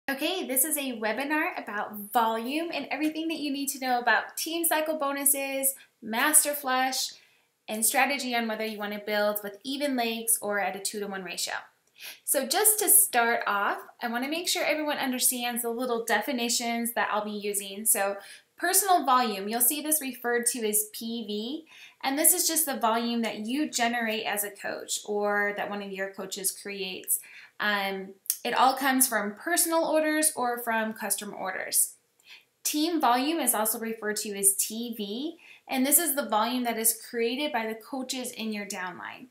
Okay, this is a webinar about volume and everything that you need to know about team cycle bonuses, master flush, and strategy on whether you want to build with even legs or at a 2-to-1 ratio. So just to start off, I want to make sure everyone understands the little definitions that I'll be using. So personal volume, you'll see this referred to as PV, and this is just the volume that you generate as a coach or that one of your coaches creates. It all comes from personal orders or from customer orders. Team volume is also referred to as TV, and this is the volume that is created by the coaches in your downline.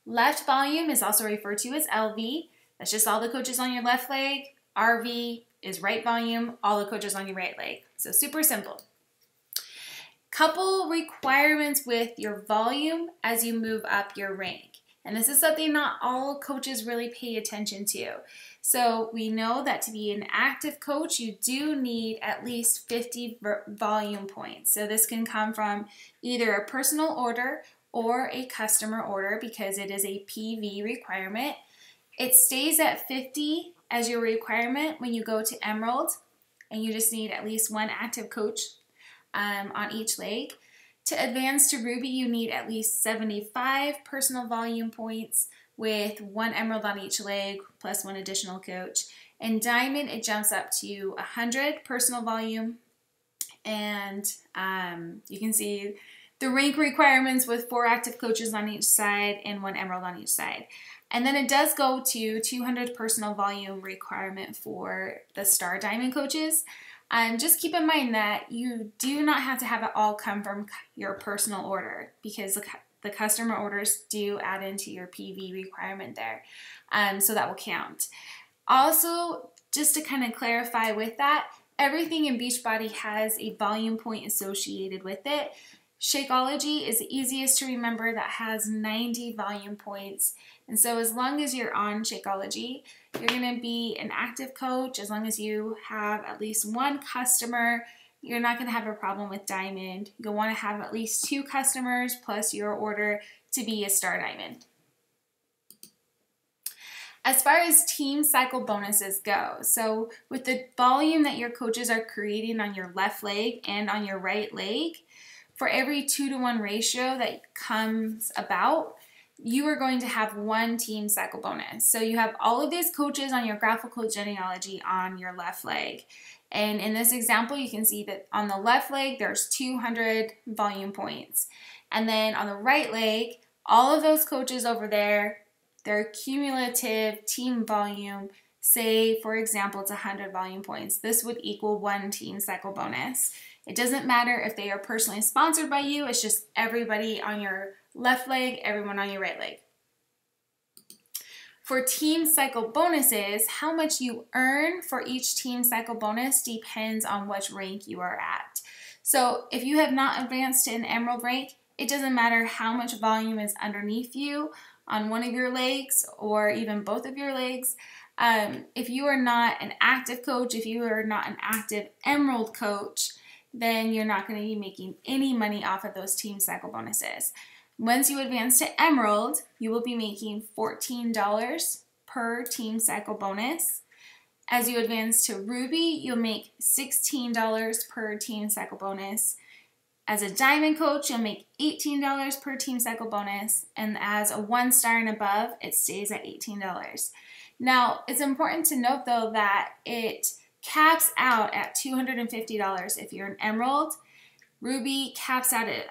Left volume is also referred to as LV. That's just all the coaches on your left leg. RV is right volume, all the coaches on your right leg. So super simple. Couple requirements with your volume as you move up your rank. And this is something not all coaches really pay attention to. So we know that to be an active coach, you do need at least 50 volume points. So this can come from either a personal order or a customer order because it is a PV requirement. It stays at 50 as your requirement when you go to Emerald, and you just need at least one active coach on each leg. To advance to Ruby, you need at least 75 personal volume points with one Emerald on each leg plus one additional coach. In Diamond, it jumps up to 100 personal volume, and you can see the rank requirements with 4 active coaches on each side and 1 Emerald on each side. And then it does go to 200 personal volume requirement for the Star Diamond coaches. Just keep in mind that you do not have to have it all come from your personal order because the customer orders do add into your PV requirement there. So that will count. Also, just to kind of clarify with that, everything in Beachbody has a volume point associated with it. Shakeology is the easiest to remember, that has 90 volume points. And so as long as you're on Shakeology, you're going to be an active coach. As long as you have at least one customer, you're not going to have a problem with Diamond. You'll want to have at least 2 customers plus your order to be a Star Diamond. As far as team cycle bonuses go, so with the volume that your coaches are creating on your left leg and on your right leg, for every 2-to-1 ratio that comes about, you are going to have one team cycle bonus. So you have all of these coaches on your graphical genealogy on your left leg. And in this example, you can see that on the left leg, there's 200 volume points. And then on the right leg, all of those coaches over there, their cumulative team volume, say, for example, it's 100 volume points. This would equal one team cycle bonus. It doesn't matter if they are personally sponsored by you. It's just everybody on your left leg, everyone on your right leg. For team cycle bonuses, how much you earn for each team cycle bonus depends on which rank you are at. So if you have not advanced to an Emerald rank, it doesn't matter how much volume is underneath you on one of your legs or even both of your legs. If you are not an active coach, if you are not an active Emerald coach, then you're not going to be making any money off of those team cycle bonuses. Once you advance to Emerald, you will be making $14 per team cycle bonus. As you advance to Ruby, you'll make $16 per team cycle bonus. As a Diamond coach, you'll make $18 per team cycle bonus. And as a 1-star and above, it stays at $18. Now, it's important to note, though, that it caps out at $250 if you're an Emerald. Ruby caps out at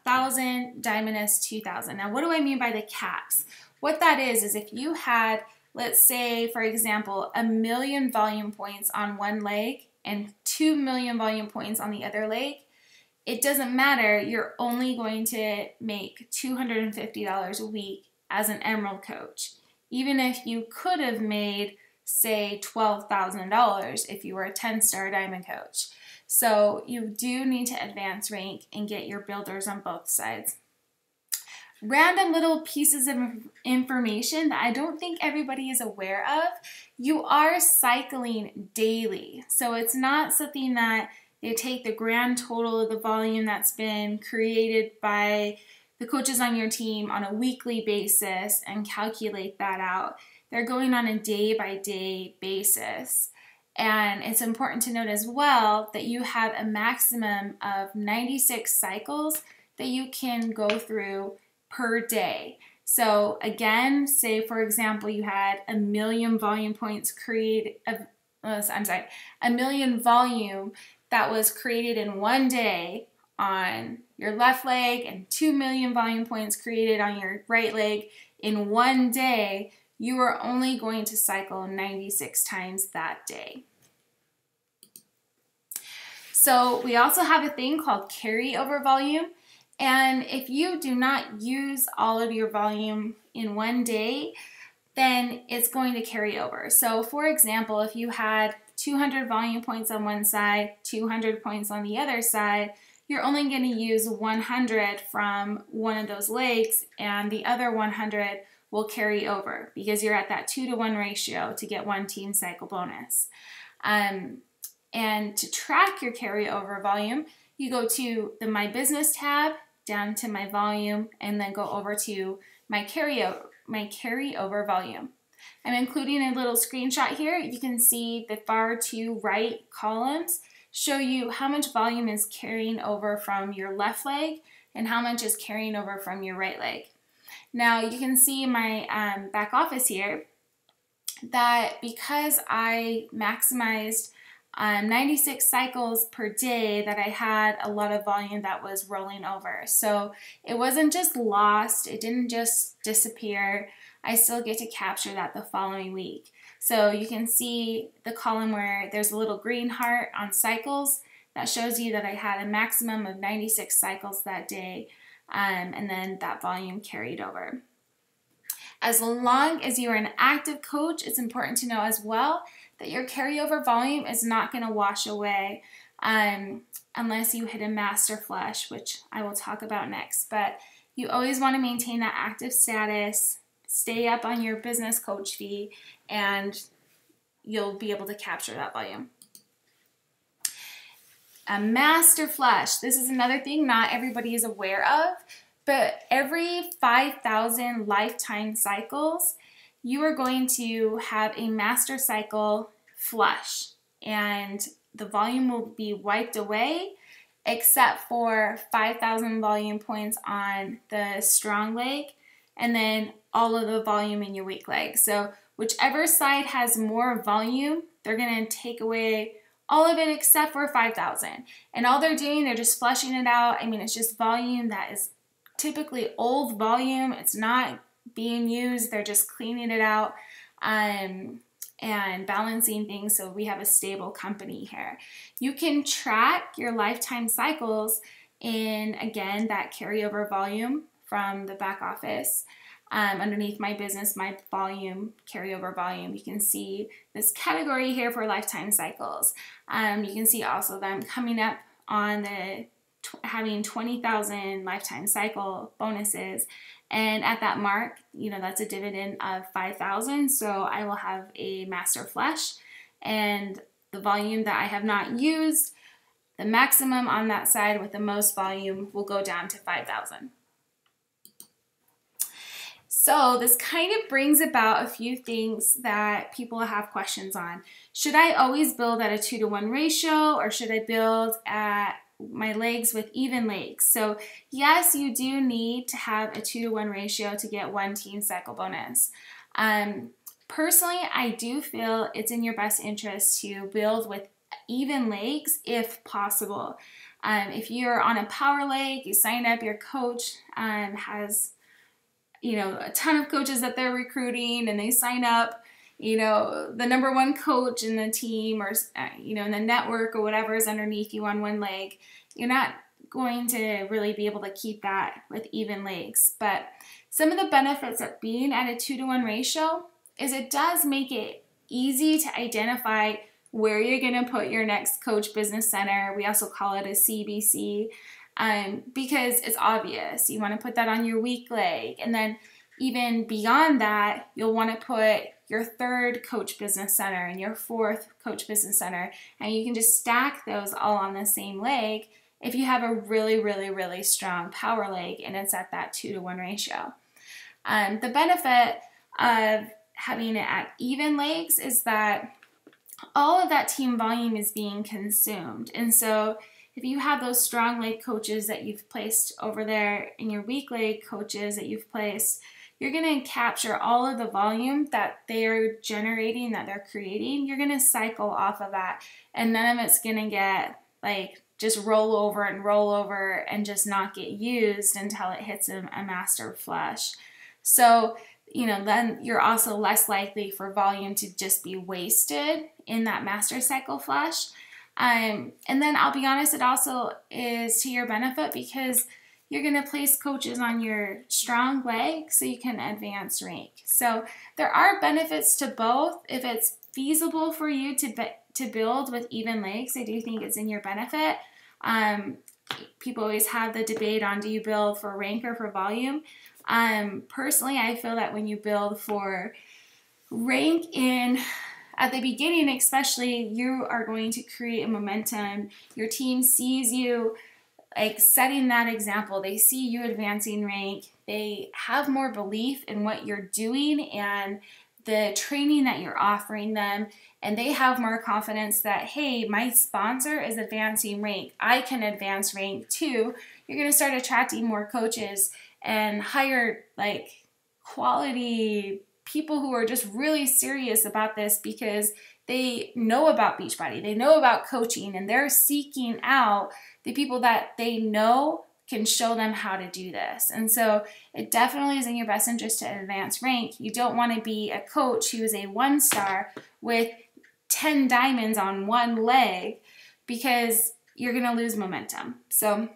$1,000, Diamond is $2,000. Now, what do I mean by the caps? What that is if you had, let's say, for example, 1 million volume points on one leg and 2 million volume points on the other leg, it doesn't matter. You're only going to make $250 a week as an Emerald coach, even if you could have made, say, $12,000 if you were a 10-star Diamond coach. So you do need to advance rank and get your builders on both sides. Random little pieces of information that I don't think everybody is aware of. You are cycling daily. So it's not something that they take the grand total of the volume that's been created by the coaches on your team on a weekly basis and calculate that out. They're going on a day-by-day basis. And it's important to note as well that you have a maximum of 96 cycles that you can go through per day. So again, say for example, you had 1,000,000 volume points created, 1,000,000 volume that was created in one day on your left leg and 2,000,000 volume points created on your right leg in one day, you are only going to cycle 96 times that day. So we also have a thing called carryover volume. And if you do not use all of your volume in one day, then it's going to carry over. So for example, if you had 200 volume points on one side, 200 points on the other side, you're only going to use 100 from one of those legs, and the other 100 will carry over because you're at that 2-to-1 ratio to get one team cycle bonus. And to track your carryover volume, you go to the My Business tab, down to My Volume, and then go over to my carryover volume. I'm including a little screenshot here. You can see the far to right columns show you how much volume is carrying over from your left leg and how much is carrying over from your right leg. Now you can see my back office here that because I maximized 96 cycles per day, that I had a lot of volume that was rolling over. So it wasn't just lost, it didn't just disappear. I still get to capture that the following week. So you can see the column where there's a little green heart on cycles. That shows you that I had a maximum of 96 cycles that day, and then that volume carried over. As long as you are an active coach, it's important to know as well that your carryover volume is not going to wash away unless you hit a master flush, which I will talk about next. But you always want to maintain that active status, stay up on your business coach fee, and you'll be able to capture that volume. A master flush. This is another thing not everybody is aware of, but every 5,000 lifetime cycles, you are going to have a master cycle flush, and the volume will be wiped away except for 5,000 volume points on the strong leg and then all of the volume in your weak leg. So whichever side has more volume, they're going to take away all of it except for 5,000. And all they're doing, they're just flushing it out. I mean, it's just volume that is typically old volume. It's not being used. They're just cleaning it out and balancing things so we have a stable company here. You can track your lifetime cycles in, again, that carryover volume from the back office. Underneath My Business, My Volume, carryover volume, you can see this category here for lifetime cycles. You can see also that I'm coming up on the having 20,000 lifetime cycle bonuses, and at that mark, you know, that's a dividend of 5,000, so I will have a master flush, and the volume that I have not used, the maximum on that side with the most volume will go down to 5,000. So this kind of brings about a few things that people have questions on. Should I always build at a 2-to-1 ratio, or should I build at my legs with even legs? So yes, you do need to have a 2-to-1 ratio to get one team cycle bonus. Personally, I do feel it's in your best interest to build with even legs if possible. If you're on a power leg, you sign up, your coach has, you know, a ton of coaches that they're recruiting, and they sign up, you know, the #1 coach in the team, or, you know, in the network or whatever is underneath you on one leg, you're not going to really be able to keep that with even legs. But some of the benefits of being at a 2-to-1 ratio is it does make it easy to identify where you're going to put your next coach business center. We also call it a CBC, because it's obvious. You want to put that on your weak leg, and then even beyond that, you'll want to put your 3rd coach business center and your 4th coach business center, and you can just stack those all on the same leg if you have a really, really, really strong power leg and it's at that 2-to-1 ratio. The benefit of having it at even legs is that all of that team volume is being consumed. And so if you have those strong leg coaches that you've placed over there and your weak leg coaches that you've placed, you're going to capture all of the volume that they're generating, that they're creating. You're going to cycle off of that, and none of it's going to get like just roll over and just not get used until it hits a master flush. So, then you're also less likely for volume to just be wasted in that master cycle flush. And then I'll be honest, it also is to your benefit because you're going to place coaches on your strong leg so you can advance rank. So there are benefits to both. If it's feasible for you to build with even legs, I do think it's in your benefit. People always have the debate on, do you build for rank or for volume? Personally, I feel that when you build for rank at the beginning especially, you are going to create a momentum. Your team sees you like setting that example. They see you advancing rank. They have more belief in what you're doing and the training that you're offering them, and they have more confidence that, hey, my sponsor is advancing rank. I can advance rank too. You're going to start attracting more coaches and hire like quality people who are just really serious about this because they know about Beachbody, they know about coaching, and they're seeking out the people that they know can show them how to do this. And so it definitely is in your best interest to advance rank. You don't want to be a coach who is a 1-star with 10 diamonds on one leg because you're going to lose momentum. So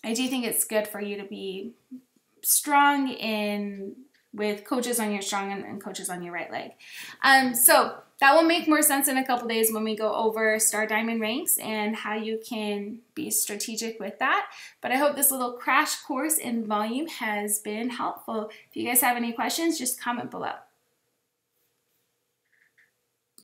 I do think it's good for you to be strong with coaches on your strong and coaches on your right leg. So that will make more sense in a couple days when we go over star diamond ranks and how you can be strategic with that. But I hope this little crash course in volume has been helpful. If you guys have any questions, just comment below.